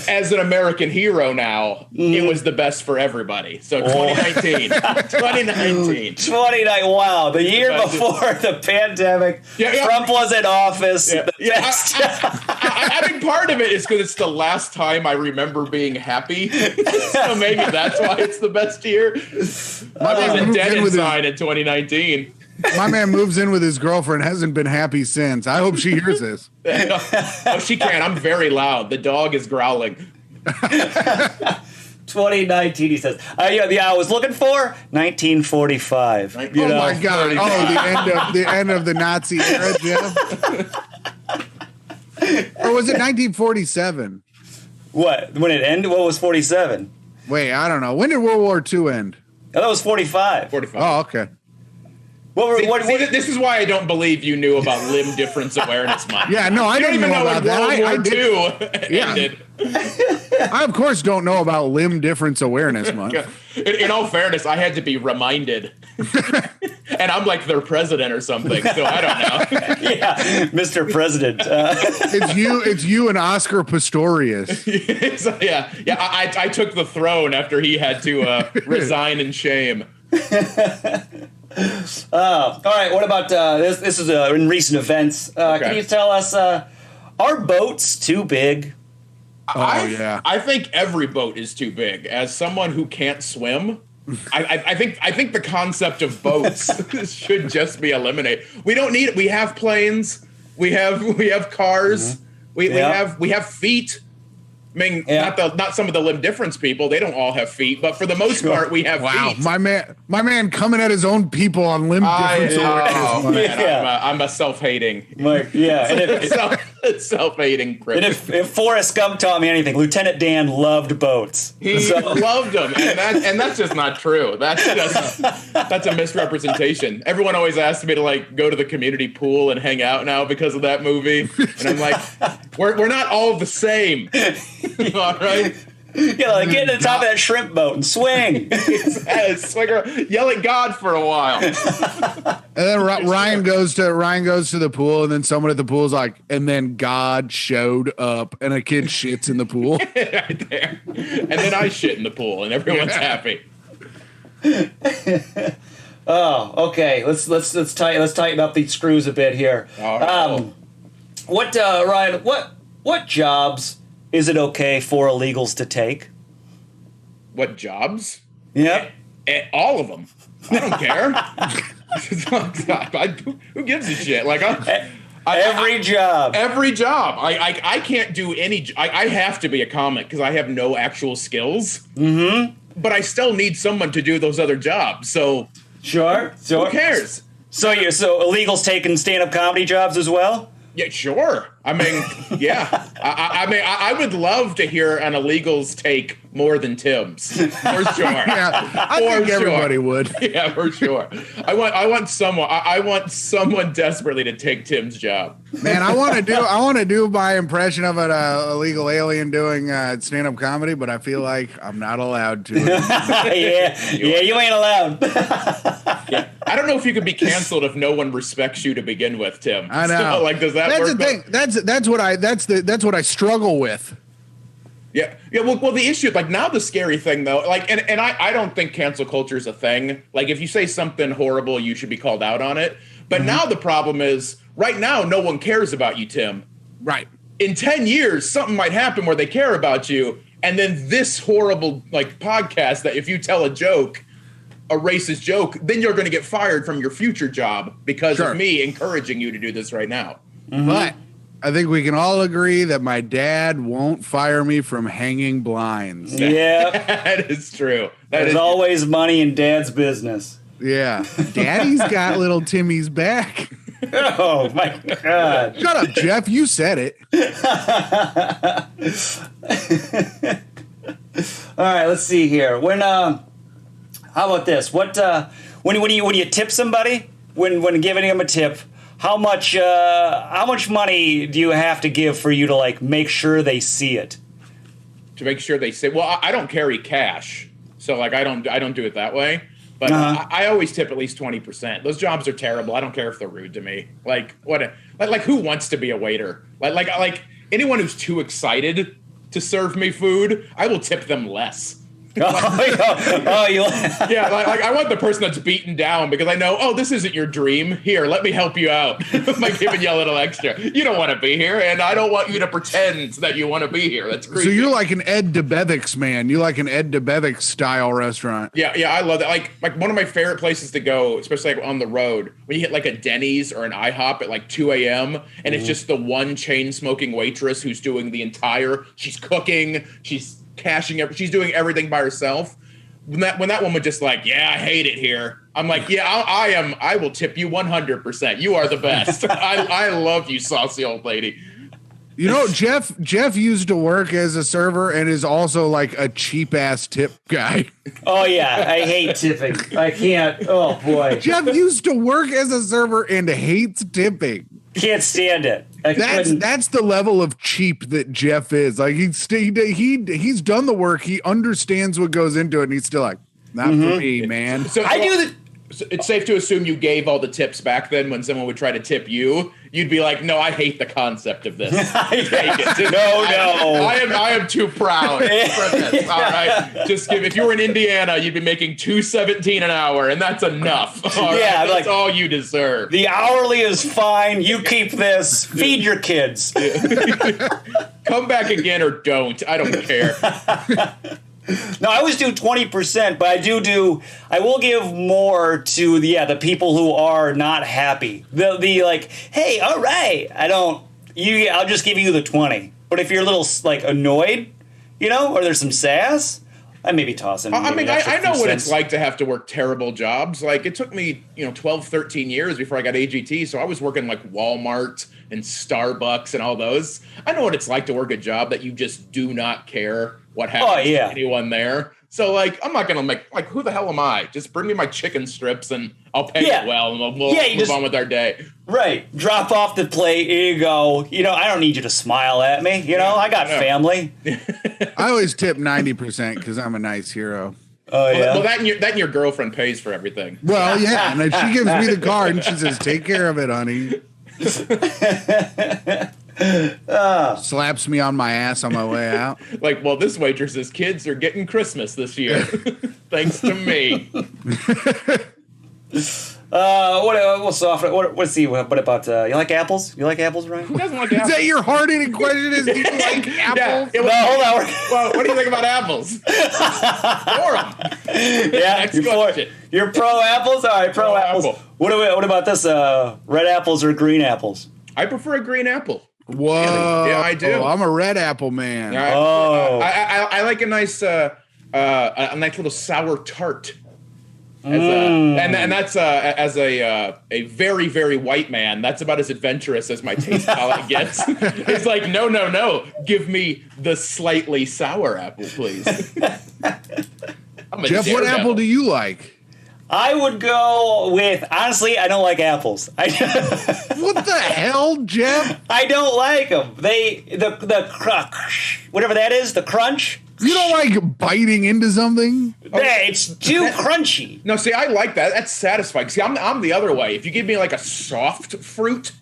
as an American hero now, it was the best for everybody. So 2019. 2019. 29. Wow. The year before the pandemic. Yeah. Trump was in office. Yeah. The best. I think part of it is because it's the last time I remember being happy. So maybe that's why it's the best year. I was dead inside in 2019. My man moves in with his girlfriend, hasn't been happy since. I hope she hears this. Oh, she can. I'm very loud. The dog is growling. 2019, he says. Yeah, I was looking for 1945. Oh my God! Oh, the end of the Nazi era, Jeff. Or was it 1947? What? When it ended? What was 47? Wait, I don't know. When did World War II end? Oh, that was 45. 45. Oh, okay. This is why I don't believe you knew about Limb Difference Awareness Month. Yeah, no, I You don't didn't even know about when that. World War II Yeah. ended. I, of course, don't know about Limb Difference Awareness Month. In all fairness, I had to be reminded. And I'm like their president or something, so I don't know. Yeah, Mr. President. It's you and Oscar Pistorius. Yeah. I took the throne after he had to resign in shame. All right, what about this? This is in recent events. Can you tell us, are boats too big? I think every boat is too big. As someone who can't swim, I think the concept of boats should just be eliminated. We don't need it. We have planes. We have cars. We have feet. I mean, not some of the limb difference people. They don't all have feet, but for the most part, we have feet. My man coming at his own people on limb difference. I'm a self-hating. Self-hating prick. And if Forrest Gump taught me anything, Lieutenant Dan loved boats. He loved them, and that's just not true. That's a misrepresentation. Everyone always asks me to like go to the community pool and hang out now because of that movie, and I'm like, we're not all the same. All right. Yeah, like get to the top of that shrimp boat and swing. Swing around, yell at God for a while. And then Ryan goes to the pool, and then someone at the pool is like, and then God showed up, and a kid shits in the pool. Right there. And then I shit in the pool, and everyone's happy. Oh, okay. Let's tighten up these screws a bit here. Ryan? What jobs is it okay for illegals to take? What jobs? Yep. All of them. I don't care. Who gives a shit? Like every job. Every job. I can't do any. I have to be a comic because I have no actual skills. Mm-hmm. But I still need someone to do those other jobs. So Sure. who cares? So illegals taking stand-up comedy jobs as well? Yeah, sure. I mean, yeah. I would love to hear an illegals take more than Tim's, for sure. Yeah, I think everybody would. Yeah, for sure. I want someone desperately to take Tim's job. Man, I want to do my impression of an illegal alien doing stand-up comedy, but I feel like I'm not allowed to. Yeah, you ain't allowed. Yeah. I don't know if you could be canceled if no one respects you to begin with, Tim. I know. So, like, does that That's work? the thing. That's what I struggle with. Yeah. Well, the issue, like now the scary thing though, like, and I don't think cancel culture is a thing. Like if you say something horrible, you should be called out on it. But now the problem is right now, no one cares about you, Tim. Right. In 10 years, something might happen where they care about you. And then this horrible like podcast that if you tell a joke, a racist joke, then you're going to get fired from your future job because of me encouraging you to do this right now. Mm-hmm. But I think we can all agree that my dad won't fire me from hanging blinds. Yeah. That is true. There's always money in Dad's business. Yeah. Daddy's got little Timmy's back. Oh, my God. Shut up, Jeff. You said it. All right, let's see here. How about this? When you tip somebody, when giving them a tip, how much money do you have to give for you to like make sure they see it? To make sure they say, well, I don't carry cash, so like I don't do it that way. But I always tip at least 20%. Those jobs are terrible. I don't care if they're rude to me. Like like who wants to be a waiter? Like anyone who's too excited to serve me food, I will tip them less. Yeah, like I want the person that's beaten down because I know, this isn't your dream. Here, let me help you out by giving you a little extra. You don't want to be here, and I don't want you to pretend that you want to be here. That's creepy. So you're like an Ed DeBevick's man. You like an Ed DeBevick style restaurant. Yeah, I love that. Like one of my favorite places to go, especially like on the road, when you hit like a Denny's or an IHOP at like 2 a.m. and it's just the one chain smoking waitress who's doing she's cooking, she's cashing up, she's doing everything by herself. When that woman just like, yeah, I hate it here. I'm like, yeah, I will tip you 100%. You are the best. I love you, saucy old lady. You know, Jeff used to work as a server and is also like a cheap ass tip guy. Oh yeah, I hate tipping. I can't. Oh boy. Jeff used to work as a server and hates tipping. Can't stand it. That's the level of cheap that Jeff is. Like he's done the work. He understands what goes into it, and he's still like, not for me, man. So it's safe to assume you gave all the tips back then when someone would try to tip you. You'd be like, no, I hate the concept of this. Take it. No. I am too proud for this. All right. Just if you were in Indiana, you'd be making $2.17 an hour, and that's enough. All right? That's all you deserve. The hourly is fine. You keep this. Feed your kids. Come back again or don't. I don't care. No, I always do 20%, but I will give more to the people who are not happy. The like, hey, all right, I'll just give you the 20. But if you're a little like annoyed, or there's some sass, I maybe toss in. I know what it's like to have to work terrible jobs. Like it took me, 12, 13 years before I got AGT. So I was working like Walmart and Starbucks and all those. I know what it's like to work a job that you just do not care what happens to anyone there. So like, I'm not going to make who the hell am I? Just bring me my chicken strips and I'll pay it well and we'll move on with our day. Right. Drop off the plate. Here you go. I don't need you to smile at me. I got family. I always tip 90% because I'm a nice hero. Oh yeah. Well, that and your girlfriend pays for everything. Well, yeah. And then she gives me the card and she says, take care of it, honey. Slaps me on my ass on my way out. Like, well, this waitress's kids are getting Christmas this year. Thanks to me. Let's see. What about you like apples? You like apples, Ryan? Who doesn't like apples? Is that your hard-hitting question? Is do you like apples? No, hold on. Well, what do you think about apples? For them. Yeah, you're pro apples. All right, pro apples. Apple. What about this? Red apples or green apples? I prefer a green apple. Whoa. Really? Yeah, I do. Oh, I'm a red apple man. I like a nice little sour tart. And that's as a very, very white man, that's about as adventurous as my taste palette gets. It's like, no, give me the slightly sour apple, please. Jeff, what apple do you like? I would go with, honestly, I don't like apples. What the hell, Jeff? I don't like them. The crunch, whatever that is, the crunch. You don't like biting into something? It's too crunchy. No, see, I like that. That's satisfying. See, I'm the other way. If you give me like a soft fruit,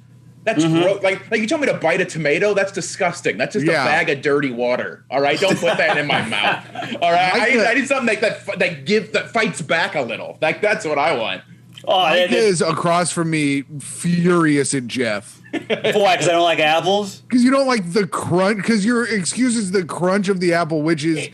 that's gross. Like you told me to bite a tomato, that's disgusting. That's just a bag of dirty water. All right, don't put that in my mouth. All right, I need something that fights back a little. That's what I want. Mike is across from me, furious at Jeff. Why? Because I don't like apples? Because you don't like the crunch. Because your excuse is the crunch of the apple, which is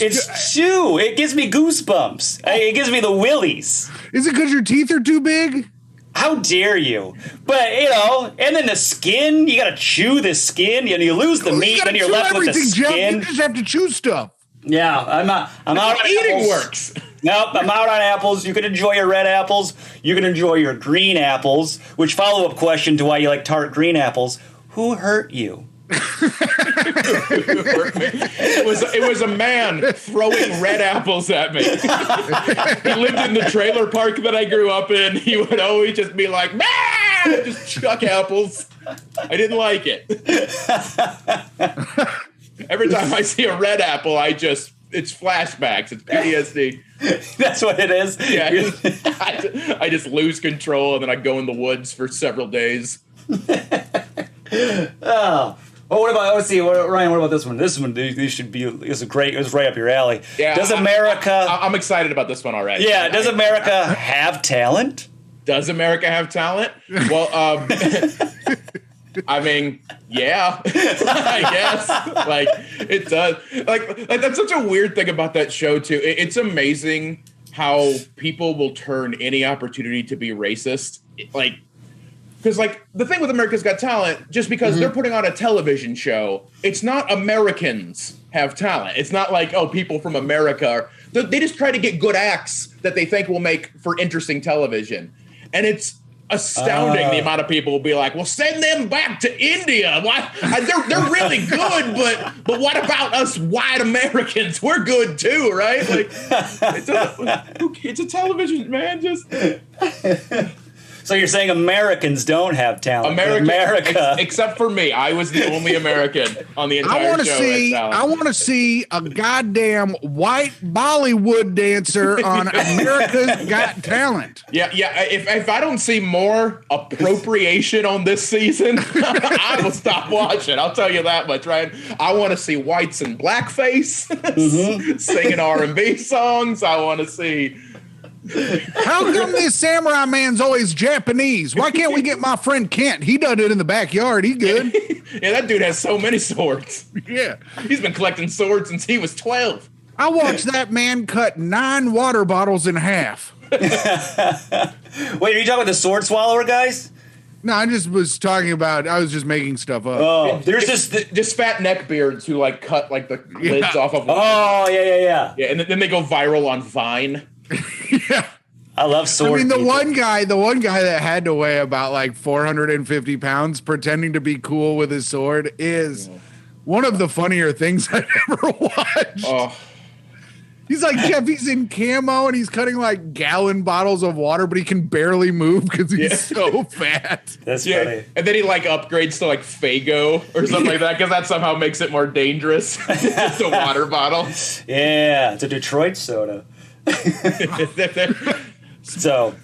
it's chew. It gives me goosebumps. It gives me the willies. Is it because your teeth are too big? How dare you? But and then the skin. You gotta chew the skin, and you lose the meat, and you're left with the skin. Jeff. You just have to chew stuff. Yeah, I'm out on eating apples. Works. Nope, I'm out on apples. You can enjoy your red apples. You can enjoy your green apples. Which follow-up question to why you like tart green apples: who hurt you? It was a man throwing red apples at me. He lived in the trailer park that I grew up in. He would always just be like, "Man!" Just chuck apples. I didn't like it. Every time I see a red apple, it's flashbacks. It's PTSD. That's what it is. Yeah, I just lose control, and then I go in the woods for several days. Oh. Well, what about, let's see, Ryan, what about this one? This one, these should be, is great. It was right up your alley. Yeah, Does America... I'm excited about this one already. Yeah, does America have talent? Does America have talent? Well, I mean, yeah, I guess. Like, it does. Like that's such a weird thing about that show, too. It's amazing how people will turn any opportunity to be racist. Like, because, like, the thing with America's Got Talent, just because they're putting on a television show, it's not Americans have talent. It's not like, oh, people from America. They just try to get good acts that they think will make for interesting television. And it's astounding the amount of people will be like, well, send them back to India. Why? They're really good, but what about us white Americans? We're good too, right? Like, it's a television, man. Just... So you're saying Americans don't have talent? America, except for me, I was the only American on the entire show. I want to see a goddamn white Bollywood dancer on America's Got Talent. Yeah. If I don't see more appropriation on this season, I will stop watching. I'll tell you that much, Ryan. I want to see whites in blackface singing R&B songs. I want to see. How come this samurai man's always Japanese? Why can't we get my friend Kent? He does it in the backyard. He good. Yeah, that dude has so many swords. Yeah. He's been collecting swords since he was 12. I watched that man cut 9 water bottles in half. Wait, are you talking about the sword swallower guys? No, I just was talking about, I was just making stuff up. Oh, there's just fat neckbeards who like cut like the lids off of. Oh, yeah. Yeah, and then they go viral on Vine. Yeah. I love sword. I mean, the people. one guy that had to weigh about like 450 pounds pretending to be cool with his sword is one of the funnier things I've ever watched. Oh. He's like, Jeff, he's in camo and he's cutting like gallon bottles of water, but he can barely move because he's so fat. That's funny. And then he like upgrades to like Faygo or something like that because that somehow makes it more dangerous. It's a water bottle. Yeah, it's a Detroit soda. So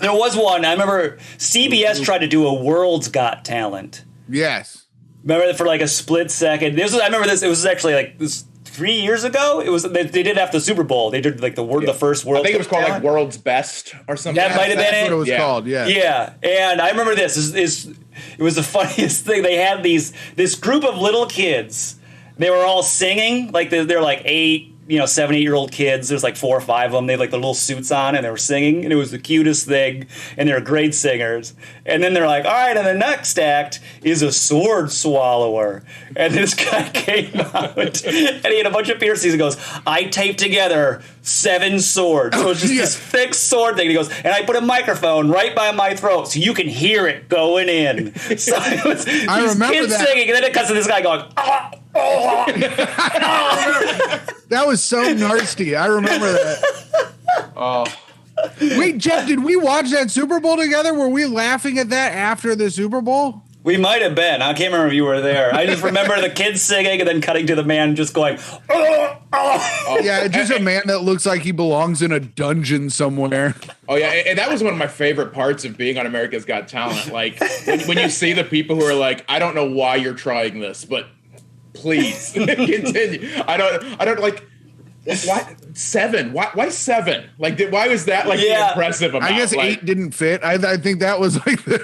there was one. I remember CBS tried to do a World's Got Talent. Yes. Remember for like a split second. I remember this. It was actually like this 3 years ago. It was they did after the Super Bowl. They did like the first World's. I think it was called Talent. like World's Best or something. That might have been That's it. what it was called. Yeah. Yeah, and I remember this. It was the funniest thing. They had this group of little kids. They were all singing like they're like 7, 8-year-old kids. There's like 4 or 5 of them. They had like the little suits on and they were singing, and it was the cutest thing. And they were great singers. And then they're like, all right, and the next act is a sword swallower. And this guy came out and he had a bunch of piercings and goes, I taped together 7 swords. So it's just this thick sword thing. And he goes, and I put a microphone right by my throat so you can hear it going in. So it was I these remember kids that. singing, and then it cuts to this guy going, That was so nasty. I remember that. Oh. Wait, Jeff, did we watch that Super Bowl together? Were we laughing at that after the Super Bowl? We might have been. I can't remember if you were there. I just remember the kids singing and then cutting to the man just going, Yeah, just a man that looks like he belongs in a dungeon somewhere. Oh yeah, and that was one of my favorite parts of being on America's Got Talent. Like when you see the people who are like, I don't know why you're trying this, but please continue. I don't like. Why 7? Why 7? Like, why was that like the impressive amount? I guess like, 8 didn't fit. I think that was like the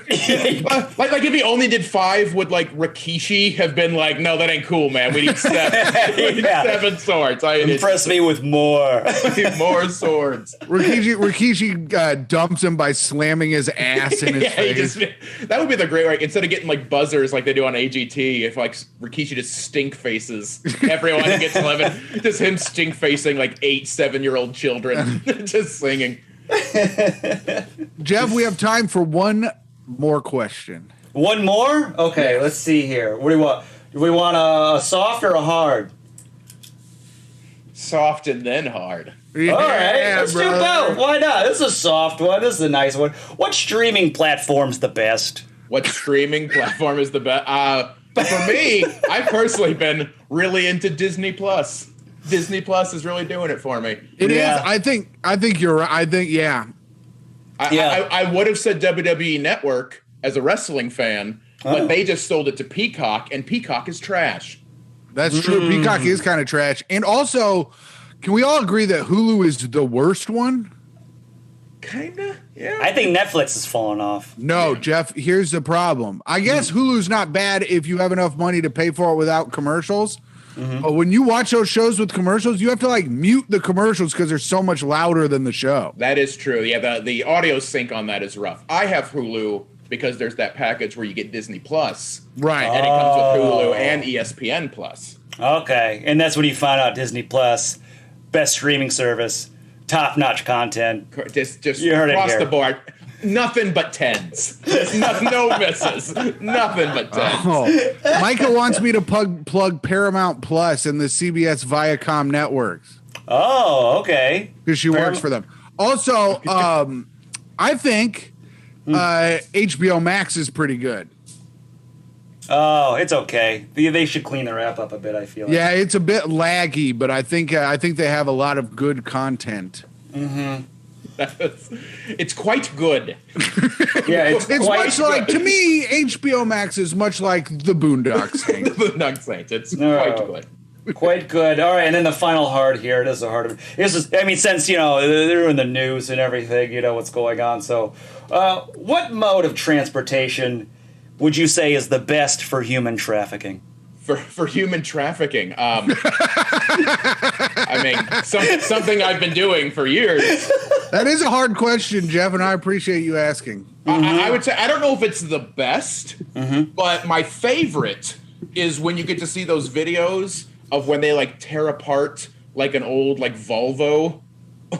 like if he only did 5, would like Rikishi have been like, no, that ain't cool, man. We need 7. We need 7 swords. Impress me with more. More swords. Rikishi dumps him by slamming his ass in his face. That would be the great way. Instead of getting like buzzers like they do on AGT, if like Rikishi just stink faces everyone who gets 11, just him stink facing like 8, 7-year-old children just singing. Jeff, we have time for one more question. One more? Okay, let's see here. What do you want? Do we want a soft or a hard? Soft and then hard. Yeah, All right, let's do brother. both. Why not? This is a soft one. This is a nice one. What streaming platform's the best? What streaming platform is the best? For me, I've personally been really into Disney Plus. Disney Plus is really doing it for me. It is. Yeah. I think you're right. I think, yeah. I would have said WWE Network as a wrestling fan, but they just sold it to Peacock, and Peacock is trash. That's true. Peacock is kind of trash. And also, can we all agree that Hulu is the worst one? Kinda, yeah. I think Netflix is falling off. No, Jeff, here's the problem. I guess Hulu's not bad if you have enough money to pay for it without commercials. But when you watch those shows with commercials, you have to like mute the commercials because they're so much louder than the show. That is true. Yeah, the audio sync on that is rough. I have Hulu because there's that package where you get Disney Plus. Right. And it comes with Hulu and ESPN Plus. Okay, and that's when you find out Disney Plus, best streaming service, top-notch content. Just You heard it across here. the board. Nothing but tens. No misses. Nothing but tens. Oh, Micah wants me to plug Paramount Plus and the CBS Viacom networks Oh, okay. because she works for them. Also, I think HBO Max is pretty good. Oh, it's okay. They should clean their app up a bit, I feel like. Yeah, it's a bit laggy, but I think they have a lot of good content. It's quite good. Yeah, it's It's quite much like, to me, HBO Max is much like the Boondocks thing. The Nug Saints. It's No. quite good. quite good. All right, and then the final hard here. This is a hard one. This is, I mean, since, they're in the news and everything, what's going on. So, what mode of transportation would you say is the best for human trafficking? For human trafficking. I mean, something I've been doing for years. That is a hard question, Jeff, and I appreciate you asking. I would say, I don't know if it's the best, but my favorite is when you get to see those videos of when they like tear apart like an old like Volvo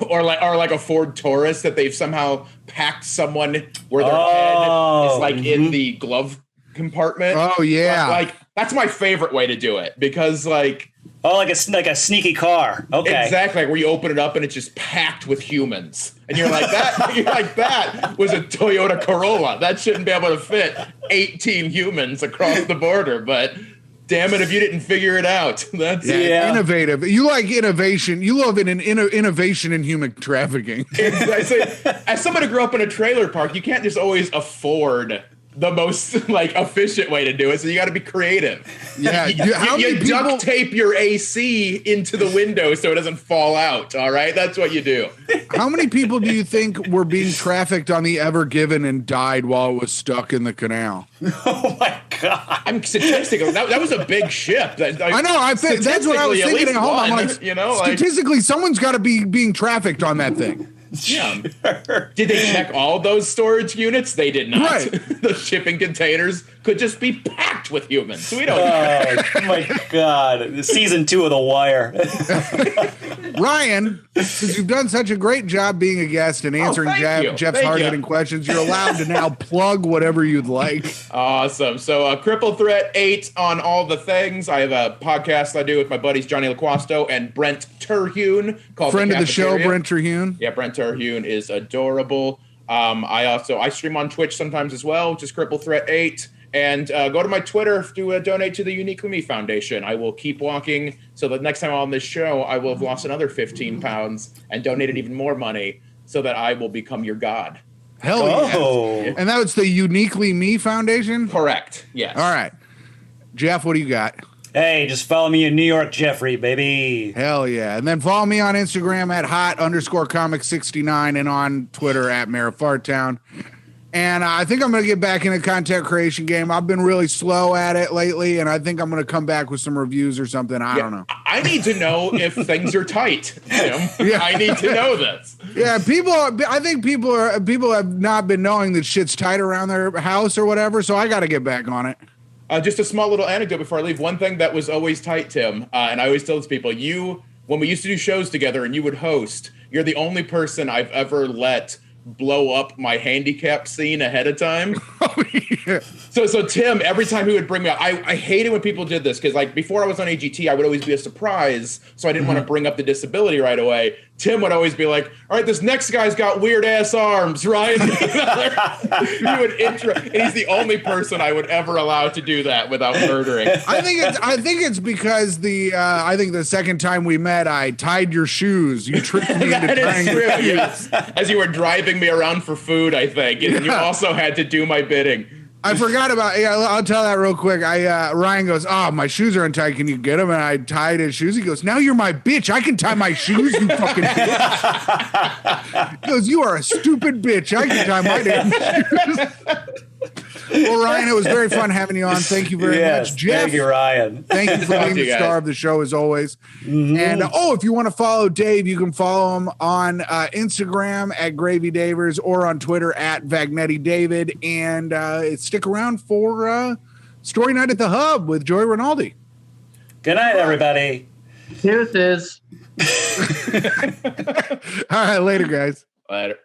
or like a Ford Taurus that they've somehow packed someone where their head is like in the glove compartment. Oh yeah. Like that's my favorite way to do it because like like a sneaky car. Okay. exactly, like where you open it up and it's just packed with humans, and you're like that. You're like that was a Toyota Corolla. That shouldn't be able to fit 18 humans across the border. But damn it, if you didn't figure it out, that's Yeah. Innovative. You like innovation. You love innovation in human trafficking. I say, as someone who grew up in a trailer park, you can't just always afford the most like efficient way to do it. So you got to be creative. Yeah. You, you duct tape your AC into the window so it doesn't fall out. All right, that's what you do. How many people do you think were being trafficked on the Ever Given and died while it was stuck in the canal? Oh my God. I'm statistically that was a big ship. I know. I think that's what I was thinking at home. I'm like, statistically, someone's got to be being trafficked on that thing. Yeah. Did they check all those storage units? They did not. Right. The shipping containers could just be packed with humans. We don't. Oh my God. Season 2 of The Wire. Ryan, since you've done such a great job being a guest and answering thank you. Jeff's Thank hard-hitting you. questions, you're allowed to now plug whatever you'd like. Awesome. So, Cripple Threat 8 on all the things. I have a podcast I do with my buddies Johnny LaQuasto and Brent Terhune called Friend of the show, Cafeteria. Brent Terhune. Yeah, Brent Terhune is adorable. I stream on Twitch sometimes as well, just Cripple Threat 8. And go to my Twitter to donate to the Uniquely Me Foundation. I will keep walking so that next time I'm on this show, I will have lost another 15 pounds and donated even more money so that I will become your god. Hell yeah. Oh. And that was the Uniquely Me Foundation? Correct. Yes. All right. Jeff, what do you got? Hey, just follow me in New York, Jeffrey, baby. Hell yeah. And then follow me on Instagram at hot_comic69 and on Twitter at Mayor of Fartown. And I think I'm going to get back in the content creation game. I've been really slow at it lately, and I think I'm going to come back with some reviews or something. I don't know. I need to know if things are tight, Tim. Yeah. I need to know this. Yeah, I think people have not been knowing that shit's tight around their house or whatever, so I got to get back on it. Just a small little anecdote before I leave. One thing that was always tight, Tim, and I always tell this people, when we used to do shows together and you would host, you're the only person I've ever let blow up my handicap scene ahead of time. Oh, yeah. So Tim, every time he would bring me up, I hated when people did this because like before I was on AGT, I would always be a surprise, so I didn't want to bring up the disability right away. Tim would always be like, "All right, this next guy's got weird ass arms, Ryan." He would intro, and he's the only person I would ever allow to do that without murdering. I think it's because I think the second time we met, I tied your shoes. You tricked me into That tying is your true, shoes. yes. As you were driving me around for food, I think, and you also had to do my bidding. I forgot about. Yeah, I'll tell that real quick. Ryan goes, "Oh, my shoes are untied. Can you get them?" And I tied his shoes. He goes, "Now you're my bitch. I can tie my shoes. You fucking bitch." He goes, "You are a stupid bitch. I can tie my damn shoes." Well, Ryan, it was very fun having you on. Thank you very much, Jeff. Thank you, Ryan. Thank you for being the star of the show as always. And if you want to follow Dave, you can follow him on Instagram at Gravy Davers or on Twitter at Vagnetti David. And stick around for Story Night at the Hub with Joey Rinaldi. Good night, everybody. Deuces. All right, later, guys. Later.